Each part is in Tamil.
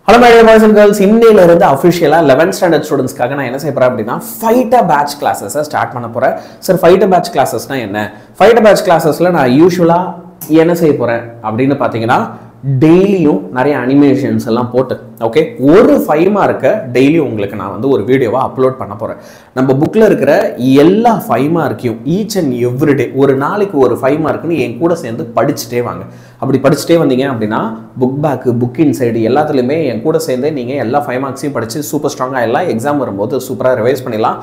Hello my dear boys and girls, இன்னையில இருந்து officially 11th standard studentsக்காக நான் என்ன செய்ய போறேன் அப்படினா fighter batch classes ஸ்டார்ட் பண்ண போறேன். சார் fighter batch classes னா என்ன? fighter batch classesல நான் யூசுவலா என்ன செய்ய போறேன் அப்படினு பாத்தீங்கன்னா டெய்லியும் நிறைய அனிமேஷன்ஸ் எல்லாம் போட்டு ஓகே ஒரு 5 மார்க்க டெய்லி உங்களுக்கு நான் வந்து ஒரு வீடியோவா அப்லோட் பண்ண போறேன். நம்ம புக்ல இருக்கிற எல்லா 5 மார்க்கையும் ஈச் அண்ட் எவ்ரி டே ஒரு நாளைக்கு ஒரு 5 மார்க்னு என் கூட சேர்ந்து படிச்சுட்டே வாங்க. அப்படி படிச்சுட்டே வந்தீங்க அப்படின்னா புக் பேக் புக் இன்சைடு எல்லாத்துலயுமே என் கூட சேர்ந்து நீங்க எல்லா 5 மார்க்ஸையும் படிச்சு சூப்பர் ஸ்ட்ராங்கா எல்லாம் எக்ஸாம் வரும்போது சூப்பரா ரிவைஸ் பண்ணிடலாம்.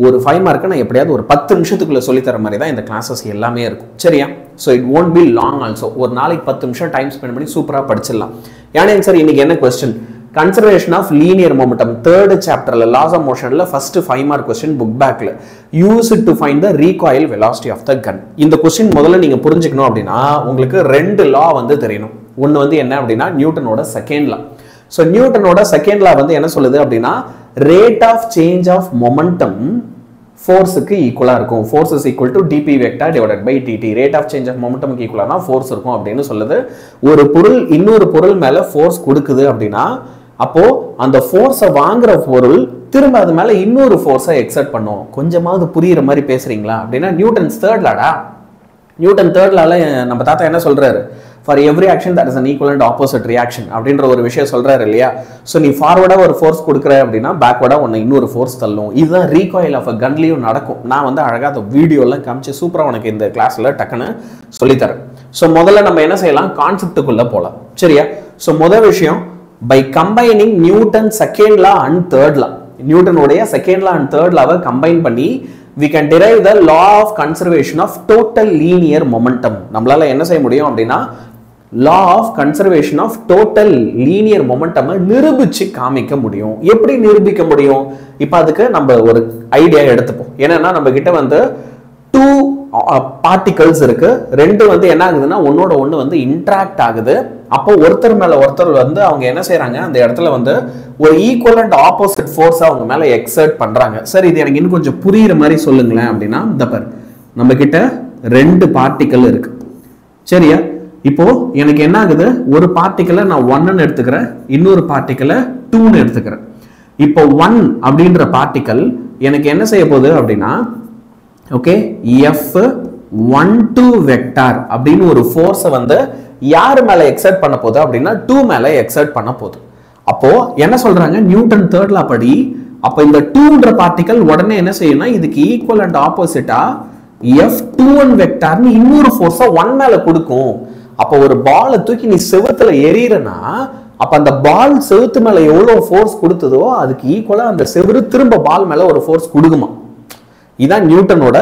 ஒரு 5 மார்க்கை நான் எப்படியாவது ஒரு 10 நிமிஷத்துக்குள்ள சொல்லி தர மாதிரி தான் இந்த கிளாஸஸ் எல்லாமே இருக்கும். சரியா? So it won't be long also. ஒரு நாளைக்கு 10 நிமிஷம் டைம் ஸ்பெண்ட் பண்ணி சூப்பரா படிச்சிடலாம். ஏன்னா சார் இன்னைக்கு என்ன question? Conservation of linear momentum, third chapter laws of motion la first 5 mark question book back la use it to find the recoil velocity of the gun. இந்த question முதல்ல நீங்க புரிஞ்சுக்கணும் அப்படினா உங்களுக்கு ரெண்டு law வந்து தெரியணும். ஒன்னு வந்து என்ன அப்படினா நியூட்டனோட செகண்ட் law. So நியூட்டனோட செகண்ட் law வந்து என்ன சொல்லுது அப்படினா rate of change of momentum force க்கு ஈக்குவலா இருக்கும். Force is equal to dp vector divided by dt. Rate of change of momentum க்கு ஈக்குவலானா force இருக்கும் அப்படினு சொல்லுது. ஒரு பொருள் இன்னொரு பொருள் மேல force கொடுக்குது அப்படினா அப்போ அந்த ஃபோர்ஸை வாங்குற பொருள் திரும்ப அது மேல இன்னொரு ஃபோர்ஸை எக்ஸர்ட் பண்ணும். கொஞ்சமாவது புரியுற மாதிரி பேசுறீங்களா அப்படின்னா நியூட்டன்ஸ் தேர்ட் லாடா. நியூட்டன் தேர்ட் லால நம்ம தாத்தா என்ன சொல்றாரு? For every action that is an equal and opposite reaction அப்படின்ற ஒரு விஷயம் சொல்றாரு இல்லையா? ஸோ நீ ஃபார்வர்டா ஒரு ஃபோர்ஸ் கொடுக்குற அப்படின்னா பேக்வர்டா ஒன்று இன்னொரு ஃபோர்ஸ் தள்ளும். இதுதான் ரீகாயில் ஆஃப் அ கன்லையும் நடக்கும். நான் வந்து அழகாக அந்த வீடியோலாம் காமிச்சு சூப்பராக உனக்கு இந்த கிளாஸ்ல டக்குன்னு சொல்லித்தரேன். ஸோ முதல்ல நம்ம என்ன செய்யலாம்? கான்செப்டுக்குள்ள போகலாம். சரியா? ஸோ முதல் விஷயம் by combining Newton's second law and third law, நியூட்டனுடைய second law and third law combine பண்ணி we can derive the law of conservation of total linear momentum. நம்மளால என்ன செய்ய முடியும் அப்படின்னா law of conservation of total linear momentum நிரூபிச்சு காமிக்க முடியும். எப்படி நிரூபிக்க முடியும்? இப்போ அதுக்கு நம்ம ஒரு ஐடியா எடுத்துப்போம். என்னன்னா நம்ம கிட்ட வந்து 2 பார்ட்டிகல்ஸ் இருக்கு. ரெண்டு வந்து என்ன ஆகுதுன்னா ஒன்னோட ஒன்று வந்து இன்ட்ராக்ட் ஆகுது. அப்போ ஒருத்தர் மேல ஒருத்தர் வந்து அவங்க என்ன செய்யறாங்க? அந்த இடத்துல வந்து ஒரு ஈக்குவல் அண்ட் ஆப்போசிட் ஃபோர்ஸ் அவங்க மேல எக்ஸர்ட் பண்றாங்க. சார் இது எனக்கு இன்னும் கொஞ்சம் புரியுற மாதிரி சொல்லுங்களேன் அப்படின்னா இந்த பாரு நம்ம கிட்ட ரெண்டு பார்ட்டிகல் இருக்கு. சரியா? இப்போ எனக்கு என்ன ஆகுது? ஒரு பார்ட்டிகலை நான் 1ன்னு எடுத்துக்கிறேன், இன்னொரு பார்ட்டிகலை 2ன்னு எடுத்துக்கிறேன். இப்போ 1 அப்படின்ற பார்ட்டிகல் எனக்கு என்ன செய்ய போகுது அப்படின்னா ஓகே F12 வெக்டார் அப்படின்னு ஒரு ஃபோர்ஸை வந்து யார் மேல எக்ஸர்ட் பண்ண போகுது அப்படின்னா 2 மேல எக்ஸர்ட் பண்ண போகுது. அப்போ என்ன சொல்றாங்க? நியூட்டன் தேர்ட் லா படி அப்ப இந்த 2ன்ற பார்ட்டிகல் உடனே என்ன செய்யும்னா இதுக்கு ஈக்குவல் அண்ட் ஆப்போசிட்டா F21 வெக்டார்னு இன்னொரு ஃபோர்ஸை 1 மேல கொடுக்கும். அப்போ ஒரு பாலை தூக்கி நீ செவுத்துல எறியறனா அப்ப அந்த பால் செவுத்து மேல எவ்வளவு ஃபோர்ஸ் கொடுத்ததோ அதுக்கு ஈக்குவலா அந்த செவுரு திரும்ப பால் மேல ஒரு ஃபோர்ஸ் கொடுக்குமா. இதான் நியூட்டனோட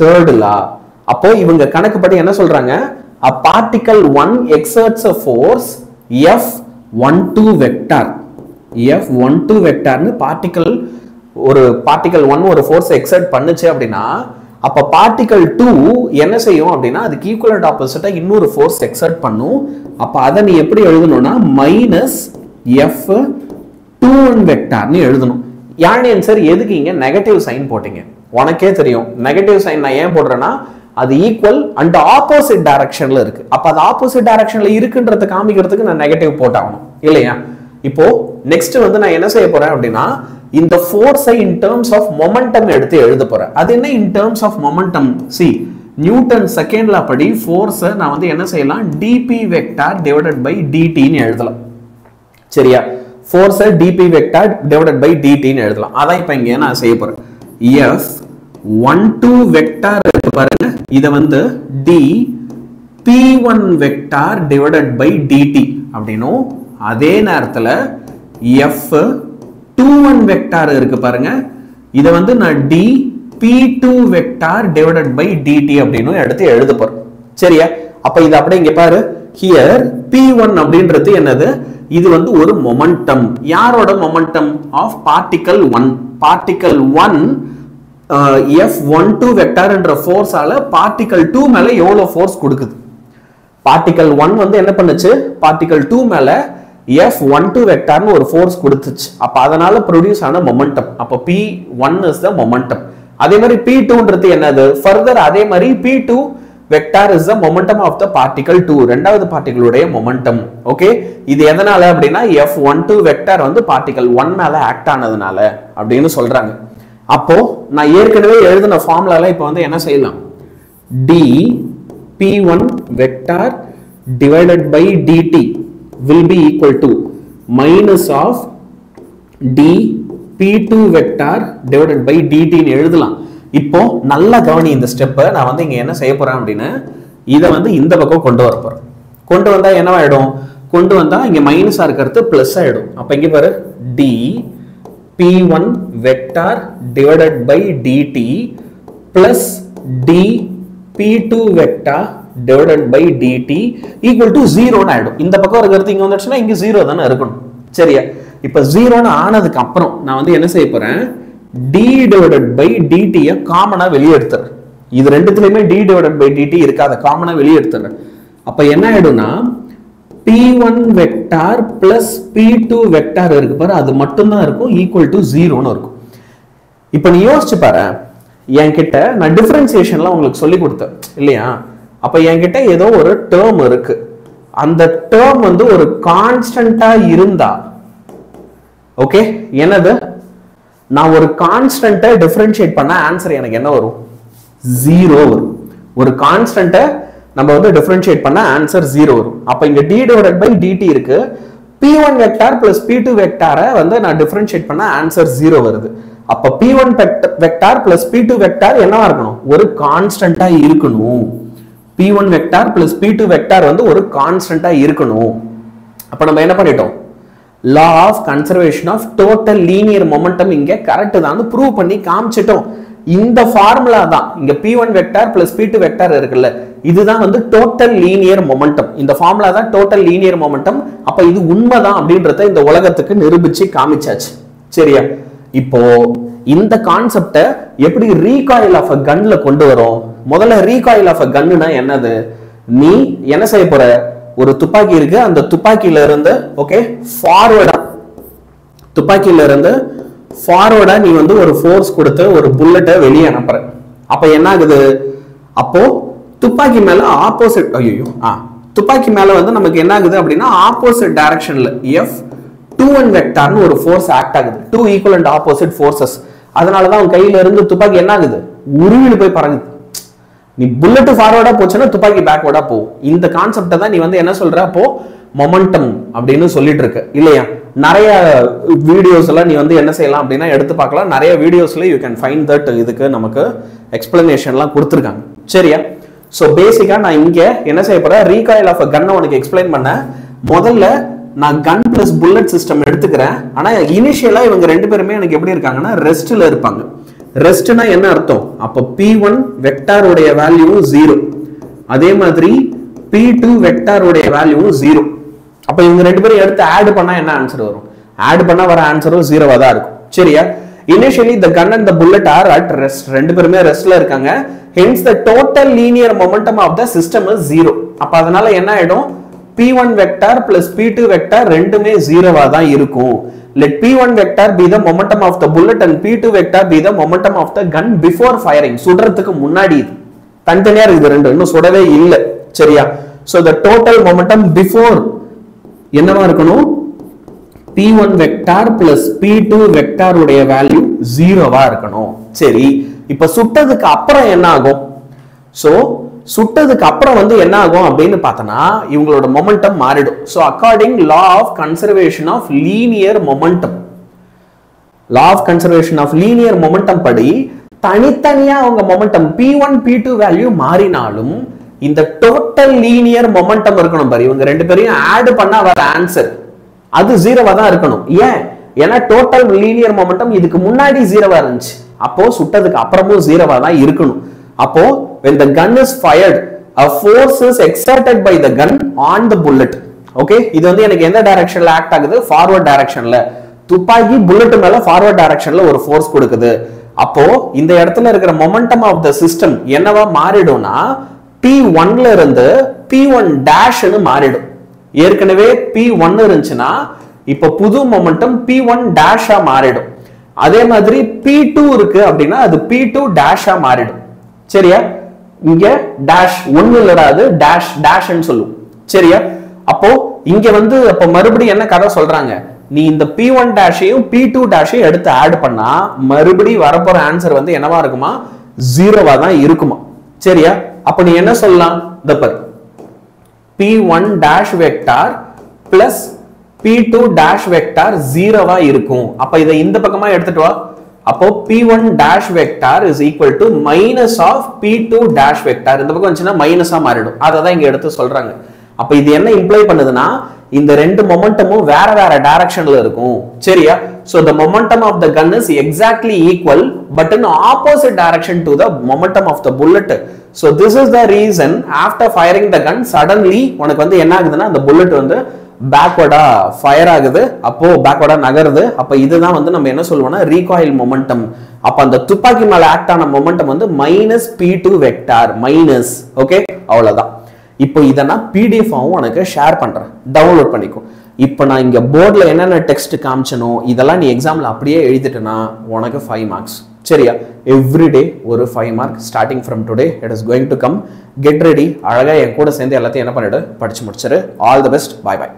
தேர்ட் லா. அப்போ இவங்க கணக்குப்படி என்ன சொல்றாங்க? A particle 1 exerts a force F12 vector. F12 vector னு பார்ட்டிகல் 1 ஒரு ஃபோர்ஸ் எக்ஸர்ட் பண்ணுச்சு அப்படின்னா அப்ப பார்ட்டிகல் 2 என்ன செய்யும் அப்படின்னா அதுக்கு ஈக்குவல் அண்ட் ஆப்போசிட்டா இன்னொரு ஃபோர்ஸ் எக்ஸர்ட் பண்ணும். அப்ப அதை நீ எப்படி எழுதணும்னா -F21 வெக்டார்னு எழுதணும். யானேன் சார் எதுக்கு இங்க நெகட்டிவ் சைன் போட்டீங்க? உனக்கே தெரியும் நெகட்டிவ் சைன் நான் ஏன் போடுறேன்னா அது ஈக்குவல் அண்ட் ஆப்போசிட் டைரக்ஷன்ல இருக்கு. அப்ப அது ஆப்போசிட் டைரக்ஷன்ல இருக்குன்றத காமிக்கிறதுக்கு நான் நெகட்டிவ் போட்டாகணும் இல்லையா? இப்போ நெக்ஸ்ட் வந்து நான் என்ன செய்ய போறேன் அப்படின்னா இந்த ஃபோர்ஸை இன் டர்ம்ஸ் ஆஃப் மொமெண்டம் எடுத்து எழுத போறேன். அது என்ன இன் டர்ம்ஸ் ஆஃப் மொமெண்டம்? சி நியூட்டன் செகண்ட் லா படி ஃபோர்ஸை நான் வந்து என்ன செய்யலாம்? dp vector divided by dt ன்னு எழுதலாம். சரியா? ஃபோர்ஸை dp vector divided by dt ன்னு எழுதலாம். அதான் இப்போ இங்க நான் செய்ய போறேன். F12 வெக்டார் இருக்கு பாருங்க, இத வந்து dp1 vector divided by dt அப்படினும் அதே நேரத்துல F21 வெக்டார் இருக்கு பாருங்க, இத வந்து நான் dp2 vector divided by dt அப்படினும் எடுத்து எழுத போறேன். சரியா? அப்ப இது அப்படியே இங்க பாரு, here p1 அப்படின்றது என்னது? இது வந்து ஒரு மொமெண்டம். யாரோட momentum? Of particle 1. Particle 1 F12 vector என்ற ஃபோர்ஸால பார்ட்டிகல் 2 மேல எவ்வளவு ஃபோர்ஸ் கொடுக்குது? பார்ட்டிகல் 1 வந்து என்ன பண்ணுச்சு? பார்ட்டிகல் 2 மேல F12 வெக்டார்னு ஒரு ஃபோர்ஸ் கொடுத்துச்சு. அப்ப அதனால ப்ரொடியூஸ் ஆன மொமெண்டம். அப்ப P1 இஸ் த மொமெண்டம். அதே மாதிரி P2ன்றது என்னது? ஃபர்தர் அதே மாதிரி P2 vector is the momentum of the particle 2 ரெண்டாவது பார்ட்டிகல் உடைய மொமெண்டம் ஓகே இது எதனால அப்படினா F12 வெக்டார் வந்து பார்ட்டிகல் 1 மேல ஆக்ட் ஆனதுனால அப்படினு சொல்றாங்க அப்போ நான் ஏற்கனவே எழுதின ஃபார்முலால இப்போ வந்து என்ன செய்யலாம் d p1 vector divided by dt will be equal to minus of d p2 vector divided by dt ன்னு எழுதலாம் இப்போ நல்லா கவனி இந்த ஸ்டெப்பை நான் வந்து இங்க என்ன செய்ய போறேன் அப்படினா இத வந்து இந்த பக்கம் கொண்டு வர போறேன் கொண்டு வந்தா என்னவாயிடும் கொண்டு வந்தா இங்க மைனஸா இருக்கிறது பிளஸ் ஆயிடும் அப்ப இங்க பாரு d p1 vector divided by dt plus d p2 vector divided by dt equal to 0 ன்னு ஆயிடும் இந்த பக்கம் இருக்கிறது இங்க வந்துச்சுனா இங்க 0 தான இருக்கணும் சரியா இப்போ 0 ன்னு ஆனதுக்கு அப்புறம் நான் வந்து என்ன செய்ய போறேன் d divided by dt ய காமனா வெளிய எடுத்துறேன் இது ரெண்டுத்துலயுமே d divided by dt இருக்காத காமனா வெளிய எடுத்துறேன் அப்ப என்ன ஆயிடும்னா p1 vector plus p2 vector இருக்கு பாரு அது மட்டும் தான் இருக்கும் ஈக்குவல் டு 0 ன்னு இருக்கும் இப்போ நீ யோசிச்சு பாரு என்கிட்ட நான் டிஃபரன்சியேஷன்லாம் உங்களுக்கு சொல்லி கொடுத்தேன் இல்லையா அப்ப என்கிட்ட ஏதோ ஒரு டேர்ம் இருக்கு அந்த டேர்ம் வந்து ஒரு கான்ஸ்டன்ட்டா இருந்தா ஓகே என்னது நான் ஒரு கான்ஸ்டன்ட்டை டிஃபரன்ஷியேட் பண்ணா ஆன்சர் எனக்கு என்ன வரும் 0 வரும் ஒரு கான்ஸ்டன்ட்டை நம்ம வந்து டிஃபரன்ஷியேட் பண்ணா ஆன்சர் 0 வரும் அப்ப இங்க d divided by dt இருக்கு p1 வெக்டார் plus p2 வெக்டாரை வந்து நான் டிஃபரன்ஷியேட் பண்ணா ஆன்சர் 0 வருது அப்ப p1 vector plus p2 vector என்னவா இருக்கணும் ஒரு கான்ஸ்டன்ட்டா இருக்கணும் p1 vector plus p2 vector வந்து ஒரு கான்ஸ்டன்ட்டா இருக்கணும் அப்ப நம்ம என்ன பண்ணிட்டோம் law of conservation of total linear momentum இங்க கரெக்ட் தான் ப்ரூவ் பண்ணி காமிச்சிட்டோம் இந்த ஃபார்முலா தான் இங்க p1 vector plus p2 vector இருக்குல்ல இதுதான் வந்து total linear momentum இந்த ஃபார்முலா தான் total linear momentum அப்ப இது உண்மைதான் அப்படின்றத இந்த உலகத்துக்கு நிரூபிச்சு காமிச்சாச்சு சரியா இப்போ இந்த கான்செப்டை எப்படி recoil of a gunல கொண்டு வரோம் முதல்ல recoil of a gunனா என்னது நீ என்ன செய்ய போற ஒரு துப்பாக்கி இருக்கு அந்த துப்பாக்கியில இருந்து ஓகே ஃபார்வர்டா நீ வந்து ஒரு ஃபோர்ஸ் கொடுத்து ஒரு புல்லட்டை வெளியே அனுப்புற அப்ப என்ன ஆகுது அப்போ துப்பாக்கி மேல ஆப்போசிட் துப்பாக்கி மேல வந்து நமக்கு என்ன ஆகுது அப்படின்னா ஆப்போசிட் டைரக்ஷன்ல F21 வெக்டார்னு ஒரு ஃபோர்ஸ் ஆக்ட் ஆகுது two equal and opposite forces அதனாலதான் உன் கையில இருந்து துப்பாக்கி என்ன ஆகுது உருவிட்டு போய் பறங்குது நீ புல்லட் ஃபார்வர்டா போச்சுன்னா துப்பாக்கி பேக்வர்டா போகும் இந்த கான்செப்டை தான் நீ வந்து என்ன சொல்ற அப்போ மொமெண்டம் அப்படின்னு சொல்லிட்டு இருக்க இல்லையா நிறைய வீடியோஸ் எல்லாம் நீ வந்து என்ன செய்யலாம் அப்படின்னா எடுத்து பார்க்கலாம் நிறைய வீடியோஸ்ல யூ கேன் ஃபைண்ட் தட் இதுக்கு நமக்கு எக்ஸ்பிளனேஷன்லாம் கொடுத்துருக்காங்க சரியா ஸோ பேசிக்கா நான் இங்க என்ன செய்ய போறேன் ரீகாயில் ஆஃப் அ கன்னை உனக்கு எக்ஸ்பிளைன் பண்ண முதல்ல நான் கன் பிளஸ் புல்லட் சிஸ்டம் எடுத்துக்கிறேன் ஆனா இனிஷியலா இவங்க ரெண்டு பேருமே எனக்கு எப்படி இருக்காங்கன்னா ரெஸ்ட்ல இருப்பாங்க ரெஸ்ட்னா என்ன அர்த்தம் அப்ப p1 வெக்டார் உடைய வேல்யூ 0 அதே மாதிரி p2 வெக்டார் உடைய வேல்யூ 0 அப்ப இவங்க ரெண்டு பேரும் எடுத்து ஆட் பண்ணா என்ன ஆன்சர் வரும் ஆட் பண்ணா வர ஆன்சரும் 0 வா தான் இருக்கும் சரியா initially the gun and the bullet are at rest ரெண்டு பேருமே ரெஸ்ட்ல இருக்காங்க hence the total linear momentum of the system is 0 அப்ப அதனால என்ன ஆயிடும் p1 vector plus p2 vector ரெண்டுமே 0 வா தான் இருக்கும் let p1 vector be the momentum of the bullet and p2 vector be the momentum of the gun before firing சுடுறதுக்கு முன்னாடி தனித்தனியா இருக்குது ரெண்டு இன்னும் சுடவே இல்ல சரியா so the total momentum before என்னவா இருக்கணும் p1 vector plus p2 vector உடைய வேல்யூ 0 வா இருக்கணும் சரி இப்ப சுட்டதுக்கு அப்புறம் என்ன ஆகும் so சுட்டதுக்கு அப்புறம் வந்து என்ன ஆகும் அப்படின்னு பார்த்தனா இவங்களோட மொமெண்டம் மாறிடும் so according law of conservation of linear momentum படி தனித்தனியா அவங்க மொமெண்டம் p1 p2 வேல்யூ மாறினாலும் இந்த டோட்டல் லீனியர் மொமெண்டம் இருக்கணும் பாரு இவங்க ரெண்டு பேரையும் ஆட் பண்ணா வர ஆன்சர் அது 0 தான் இருக்கணும் ஏன் ஏன்னா டோட்டல் லீனியர் மொமெண்டம் இதுக்கு முன்னாடி 0 இருந்துச்சு அப்போ சுட்டதுக்கு அப்புறமும் 0 தான் இருக்கணும் அப்போ when the gun is fired a force is exerted by the gun on the bullet okay இது வந்து எனக்கு எந்த டைரக்ஷன்ல ஆக்ட் ஆகுது ஃபார்வர்ட் டைரக்ஷன்ல துப்பாக்கி புல்லட் மேல ஃபார்வர்ட் டைரக்ஷன்ல ஒரு ஃபோர்ஸ் கொடுக்குது அப்போ இந்த இடத்துல இருக்கிற மொமெண்டம் ஆஃப் தி சிஸ்டம் என்னவா மாறிடும்னா p1 ல இருந்து p1 dash ன்னு மாறிடும் ஏற்கனவே p1 இருந்துச்சுனா இப்போ புது மொமெண்டம் p1 dash ஆ மாறிடும் அதே மாதிரி p2 இருக்கு அப்படினா அது p2 dash ஆ மாறிடும் சரியா இங்க டேஷ் ஒன்னு இல்லடா, அது டேஷ் டேஷ்னு சொல்லும். சரியா? அப்போ இங்க வந்து அப்போ மறுபடியும் என்ன கதை சொல்றாங்க, நீ இந்த P1 டேஷையும் P2 டேஷையும் எடுத்து ஆட் பண்ணா மறுபடியும் வரப்போற ஆன்சர் வந்து என்னவா இருக்குமா, ஜீரோவா தான் இருக்குமா. சரியா? அப்ப நீ என்ன சொல்லலாம், இந்த பாரு P1 dash vector plus P2 dash vector ஜீரோவா இருக்கும். அப்ப இதை இந்த பக்கமா எடுத்துட்டு வா. அப்போ P1 dash vector is equal to minus of P2 dash vector. இந்த பக்கம் வந்துச்சுன்னா மைனஸா மாறிடும். அதை தான் இங்க எடுத்து சொல்றாங்க. அப்ப இது என்ன இம்ப்ளை பண்ணுதுன்னா, இந்த ரெண்டு மொமெண்டமும் வேற வேற டைரக்ஷன்ல இருக்கும். சரியா? So the momentum of the gun is exactly equal but in opposite direction to the momentum of the bullet. So this is the reason after firing the gun suddenly உனக்கு வந்து என்ன ஆகுதுன்னா, அந்த புல்லட் வந்து பேக்வர்டா ஃபயர் ஆகுது, அப்போ பேக்வர்டா நகருது. அப்ப இதுதான் வந்து நம்ம என்ன சொல்லுவோம்னா ரீகாயில் மொமெண்டம். அப்ப அந்த துப்பாக்கி மேல ஆக்ட் ஆன மொமெண்டம் வந்து minus P2 vector minus. Okay, அவ்வளவுதான். இப்போ இதை நான் PDF ஆவும் உனக்கு ஷேர் பண்றேன், டவுன்லோட் பண்ணிக்கோ. இப்போ நான் இங்க போர்ட்ல என்னென்ன டெக்ஸ்ட் காமிச்சனோ இதெல்லாம் நீ எக்ஸாம்ல அப்படியே எழுதிட்டேன்னா உனக்கு 5 மார்க்ஸ். சரியா? எவ்ரிடே ஒரு 5 mark starting from today it is going to come. Get ready. அழகா என் கூட சேர்ந்து எல்லாத்தையும் என்ன பண்ணிடு, படிச்சு முடிச்சிரு. All the best. Bye by.